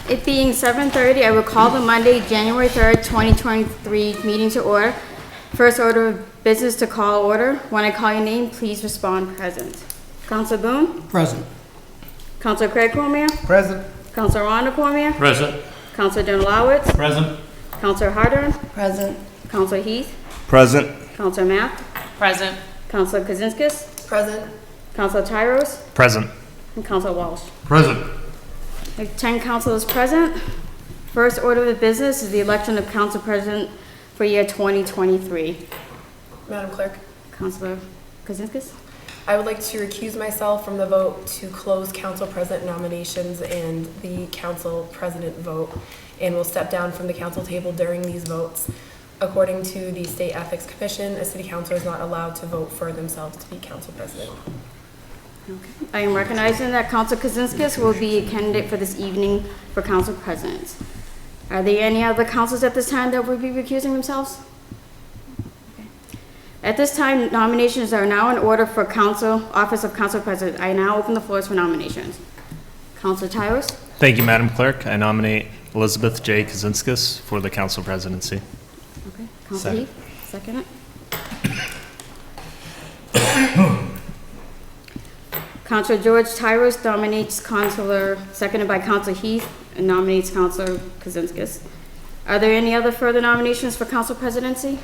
It being 7:30, I will call the Monday, January 3rd, 2023 meeting to order. First order of business to call order. When I call your name, please respond present. Councilor Boone? Present. Councilor Craig Cormier? Present. Councilor Rhonda Cormier? Present. Councilor Donalowitz? Present. Councilor Harder? Present. Councilor Heath? Present. Councilor Mack? Present. Councilor Kazinskis? Present. Councilor Tyros? Present. And Councilor Walsh. Present. 10 councilors present. First order of business is the election of council president for year 2023. Madam Clerk, Councilor Kazinskis? I would like to recuse myself from the vote to close council president nominations and the council president vote, and will step down from the council table during these votes. According to the State Ethics Commission, a city councilor is not allowed to vote for themselves to be council president. Okay. I am recognizing that Councilor Kazinskis will be a candidate for this evening for council president. Are there any other councilors at this time that will be recusing themselves? Okay. At this time, nominations are now in order for office of council president. I now open the floors for nominations. Councilor Tyros? Thank you, Madam Clerk. I nominate Elizabeth J. Kazinskis for the council presidency. Okay. Councilor Heath? Second it. Councilor George Tyros nominates seconded by Councilor Heath, and nominates Councilor Kazinskis. Are there any other further nominations for council presidency?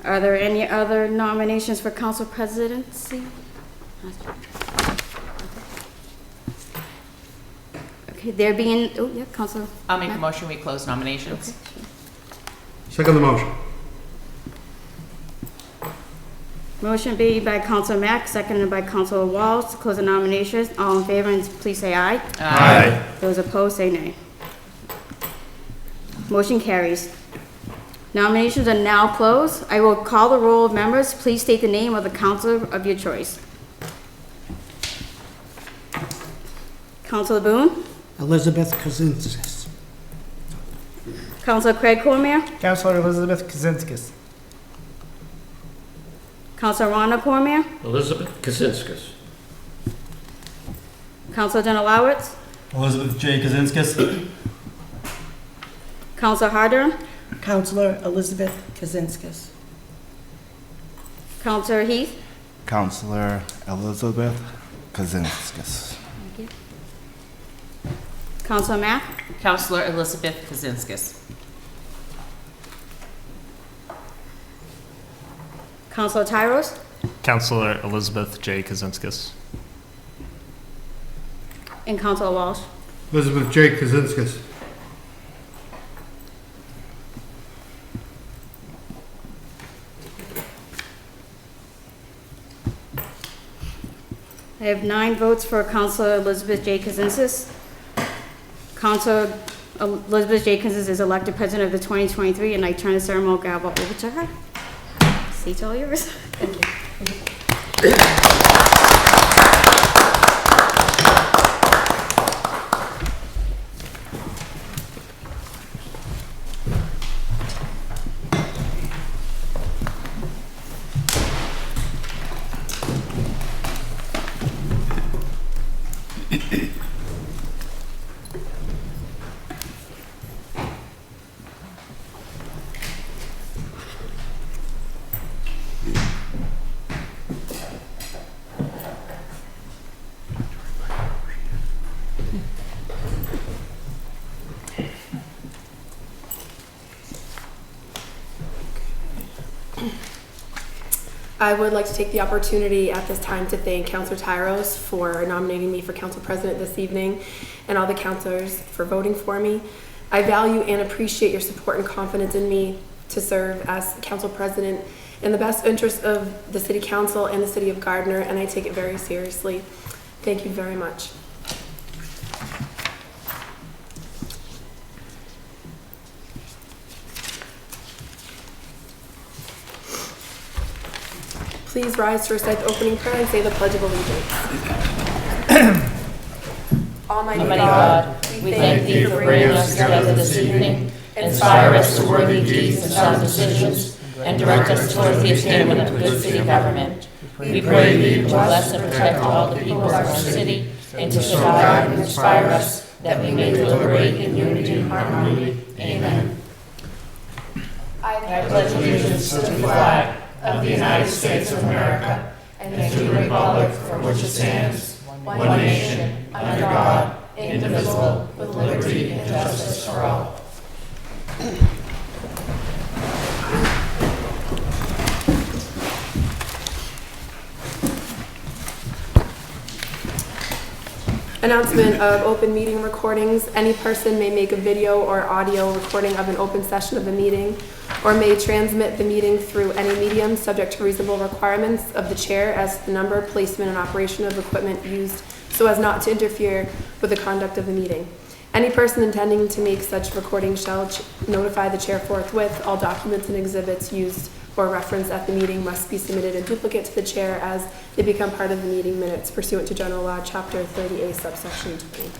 Are there any other nominations for council presidency? Okay, there being, oh yeah, Councilor. I'll make a motion, we close nominations. Okay. Second the motion. Motion made by Councilor Mack, seconded by Councilor Walsh to close the nominations. All in favor, and please say aye. Aye. Those opposed, say nay. Motion carries. Nominations are now closed. I will call the roll of members. Please state the name of the councilor of your choice. Councilor Boone? Elizabeth Kazinskis. Councilor Craig Cormier? Councilor Elizabeth Kazinskis. Councilor Rhonda Cormier? Elizabeth Kazinskis. Councilor Donalowitz? Elizabeth J. Kazinskis. Councilor Harder? Councilor Elizabeth Kazinskis. Councilor Heath? Councilor Elizabeth Kazinskis. Thank you. Councilor Mack? Councilor Elizabeth Kazinskis. Councilor Tyros? Councilor Elizabeth J. Kazinskis. And Councilor Walsh? Elizabeth J. Kazinskis. I have 9 votes for Councilor Elizabeth J. Kazinskis. Councilor Elizabeth J. Kazinskis is elected president of the 2023, and I turn the ceremonial gavel over to her. Seat's all yours. Thank you. I would like to take the opportunity at this time to thank Councilor Tyros for nominating me for council president this evening, and all the councilors for voting for me. I value and appreciate your support and confidence in me to serve as council president in the best interest of the city council and the city of Gardner, and I take it very seriously. Thank you very much. Please rise to recite the opening prayer and say the Pledge of Allegiance. Almighty God, we thank thee for bringing us together this evening. Inspire us to worthy deeds and sound decisions, and direct us towards the attainment of good city government. We pray thee to bless and protect all the people of our city, and to so guide and inspire us that we may deliberate in unity and harmony. Amen. I pledge allegiance to the flag of the United States of America and to the republic for which it stands, one nation, under God, indivisible, with liberty and justice for all. Announcement of open meeting recordings. Any person may make a video or audio recording of an open session of the meeting or may transmit the meeting through any medium subject to reasonable requirements of the chair as to the number, placement, and operation of equipment used so as not to interfere with the conduct of the meeting. Any person intending to make such recording shall notify the chair forthwith. All documents and exhibits used or referenced at the meeting must be submitted in duplicate to the chair as they become part of the meeting minutes pursuant to General Law, Chapter 30A, subsection 20.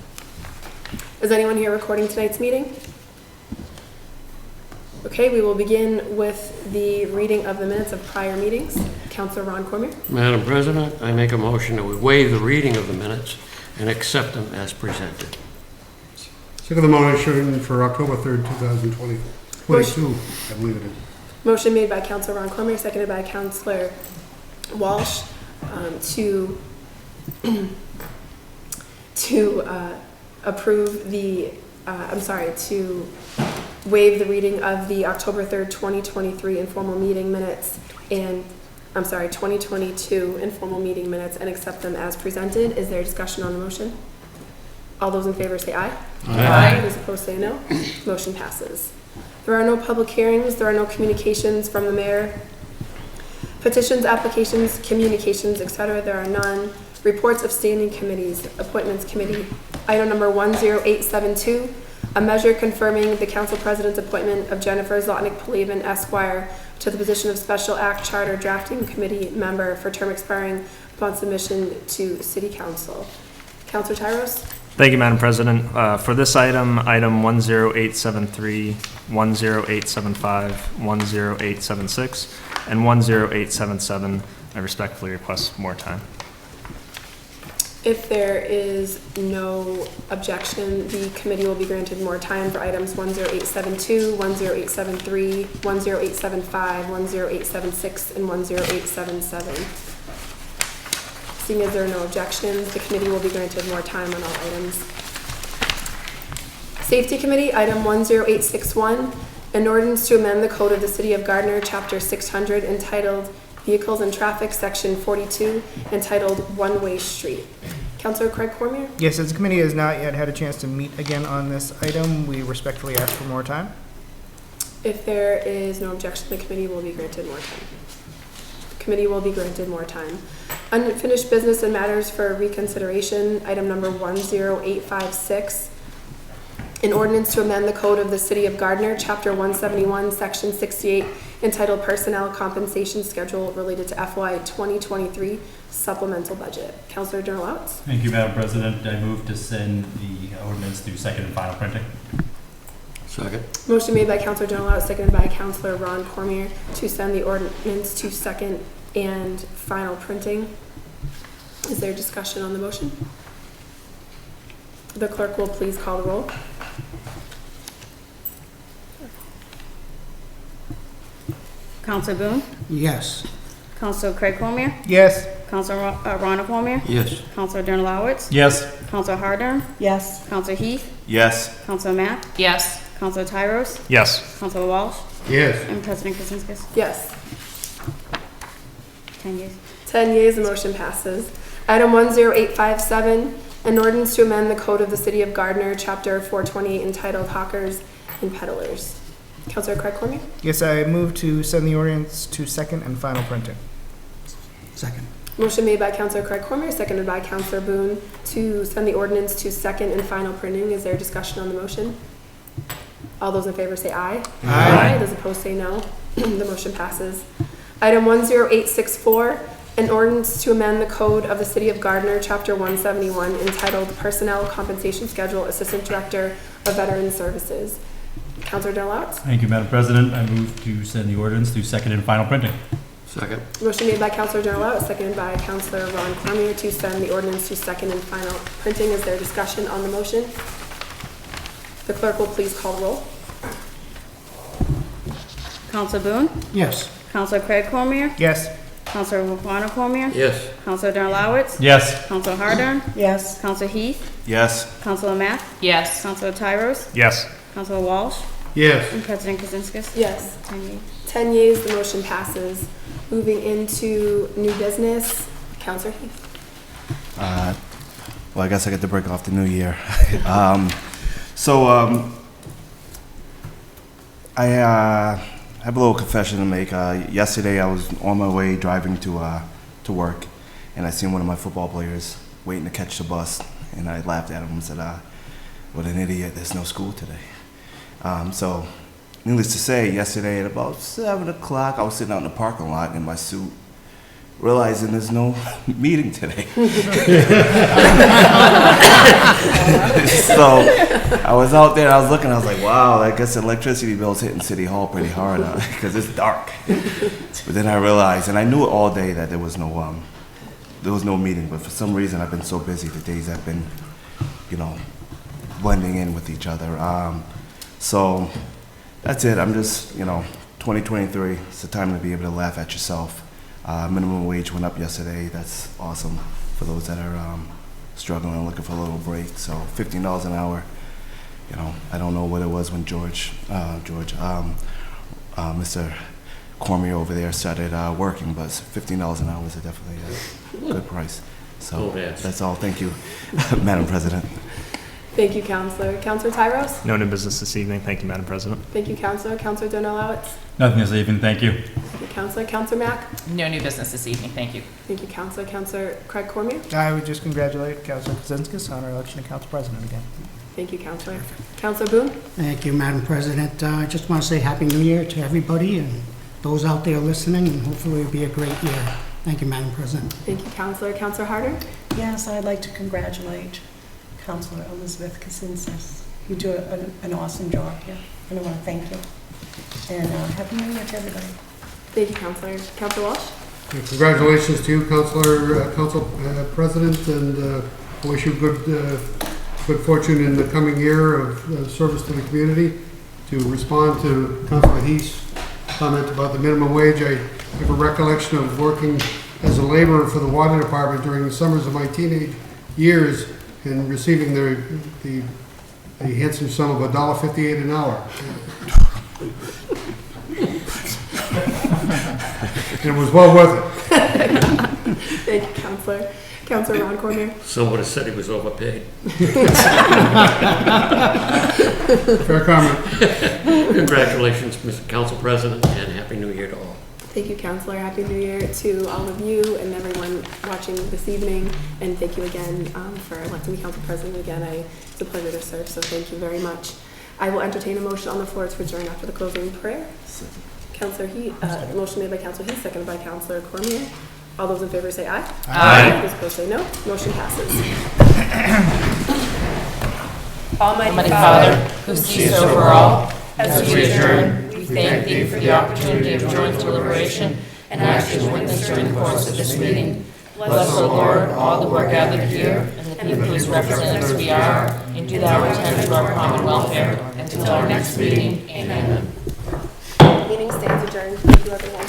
Is anyone here recording tonight's meeting? Okay, we will begin with the reading of the minutes of prior meetings. Councilor Ron Cormier. Madam President, I make a motion that we waive the reading of the minutes and accept them as presented. Second the motion for October 3rd, 2022, I believe it is. Motion made by Councilor Ron Cormier, seconded by Councilor Walsh to approve the, to waive the reading of the October 3rd, 2023 informal meeting minutes and, 2022 informal meeting minutes and accept them as presented. Is there discussion on the motion? All those in favor say aye. Aye. Those opposed say no. Motion passes. There are no public hearings. There are no communications from the mayor. Petitions, applications, communications, etc. There are none. Reports of standing committees. Appointments committee. Item number 10872. A measure confirming the council president's appointment of Jennifer Zlotnick-Plavin, Esquire, to the position of Special Act Charter Drafting Committee member for term expiring upon submission to City Council. Councilor Tyros? Thank you, Madam President. For this item 10873, 10875, 10876, and 10877, I respectfully request more time. If there is no objection, the committee will be granted more time for items 10872, 10873, 10875, 10876, and 10877. Seeing as there are no objections, the committee will be granted more time on all items. Safety Committee, item 10861, an ordinance to amend the code of the City of Gardner, Chapter 600, entitled Vehicles and Traffic, Section 42, entitled One-Way Street. Councilor Craig Cormier? Yes, as the committee has not yet had a chance to meet again on this item, we respectfully ask for more time. If there is no objection, the committee will be granted more time. The committee will be granted more time. Unfinished business and matters for reconsideration, item number 10856. An ordinance to amend the code of the City of Gardner, Chapter 171, Section 68, entitled Personnel Compensation Schedule related to FY 2023 supplemental budget. Councilor General Outs. Thank you, Madam President. I move to send the ordinance through second and final printing. Second. Motion made by Councilor General Outs, seconded by Councilor Ron Cormier to send the ordinance to second and final printing. Is there discussion on the motion? The clerk will please call the roll. Councilor Boone? Yes. Councilor Craig Cormier? Yes. Councilor Ron Cormier? Yes. Councilor Darren Lowitz? Yes. Councilor Hardner? Yes. Councilor Heath? Yes. Councilor Mack? Yes. Councilor Tyros? Yes. Councilor Walsh? Yes. And President Kuzinskis? Yes. 10 yeas. 10 yeas, the motion passes. Item 10857, an ordinance to amend the code of the City of Gardner, Chapter 428, entitled Hawkers and Peddlers. Councilor Craig Cormier? Yes, I move to send the ordinance to second and final printing. Second. Motion made by Councilor Craig Cormier, seconded by Councilor Boone to send the ordinance to second and final printing. Is there discussion on the motion? All those in favor say aye. Aye. Those opposed say no. The motion passes. Item 10864, an ordinance to amend the code of the City of Gardner, Chapter 171, entitled Personnel Compensation Schedule, Assistant Director of Veteran Services. Councilor Dellouts? Thank you, Madam President. I move to send the ordinance through second and final printing. Second. Motion made by Counselor General, seconded by Counselor Ron Cormier to send the ordinance to second and final printing. Is there discussion on the motion? The clerk will please call the roll. Counselor Boone? Yes. Counselor Craig Cormier? Yes. Counselor Ron Cormier? Yes. Counselor Darlowitz? Yes. Counselor Harder? Yes. Counselor Heath? Yes. Counselor Mack? Yes. Counselor Tyros? Yes. Counselor Walsh? Yes. And President Kazinskas? Yes. 10 yeas. 10 yeas, the motion passes. Moving into new business, Counselor Heath. Well, I guess I get to break off the new year. I have a little confession to make. Yesterday, I was on my way driving to work, and I seen one of my football players waiting to catch the bus, and I laughed at him and said, "What an idiot! There's no school today." So, needless to say, yesterday at about 7 o'clock, I was sitting out in the parking lot in my suit, realizing there's no meeting today. So I was out there, I was looking, I was like, wow, I guess the electricity bill's hitting City Hall pretty hard because it's dark. But then I realized, and I knew it all day that there was no meeting, but for some reason I've been so busy, the days have been, blending in with each other. So that's it. I'm just, 2023, it's the time to be able to laugh at yourself. Minimum wage went up yesterday. That's awesome for those that are struggling and looking for a little break. So $15 an hour. I don't know what it was when Mr. Cormier over there started working, but $15 an hour is definitely a good price. So that's all. Thank you, Madam President. Thank you, Counselor. Counselor Tyros? No new business this evening. Thank you, Madam President. Thank you, Counselor. Counselor Donalowitz? Nothing this evening, thank you. Thank you, Counselor. Counselor Mack? No new business this evening, thank you. Thank you, Counselor. Counselor Craig Cormier? I would just congratulate Councilor Kazinskas on her election to Council President again. Thank you, Counselor. Counselor Boone? Thank you, Madam President. I just want to say Happy New Year to everybody and those out there listening, and hopefully it'll be a great year. Thank you, Madam President. Thank you, Counselor. Counselor Harder? Yes, I'd like to congratulate Councilor Elizabeth Kazinskas. You do an awesome job here, and I want to thank you. And Happy New Year to everybody. Thank you, Counselor. Counselor Walsh? Congratulations to you, Council President, and I wish you good fortune in the coming year of service to the community. To respond to Councilor Heath's comment about the minimum wage, I have a recollection of working as a laborer for the water department during the summers of my teenage years and receiving the handsome sum of $1.58 an hour. And it was well worth it. Thank you, Counselor. Counselor Ron Cormier? Someone has said he was overpaid. Fair comment. Congratulations, Mr. Council President, and Happy New Year to all. Thank you, Counselor. Happy New Year to all of you and everyone watching this evening. And thank you again for electing me Council President again. It's a pleasure to serve, so thank you very much. I will entertain a motion on the floor to adjourn after the closing prayer. Counselor Heath, motion made by Counselor Heath, seconded by Counselor Cormier. All those in favor say aye. Aye. Those opposed say no. Motion passes. Almighty Father, who sees over all, as we adjourn, we thank thee for the opportunity of joint deliberation and active witness during the course of this meeting. Bless, O Lord, all who are gathered here, and the people whose representatives we are, and do thou attend to our common welfare. Until our next meeting, amen. Meeting stands adjourned. Thank you, everyone.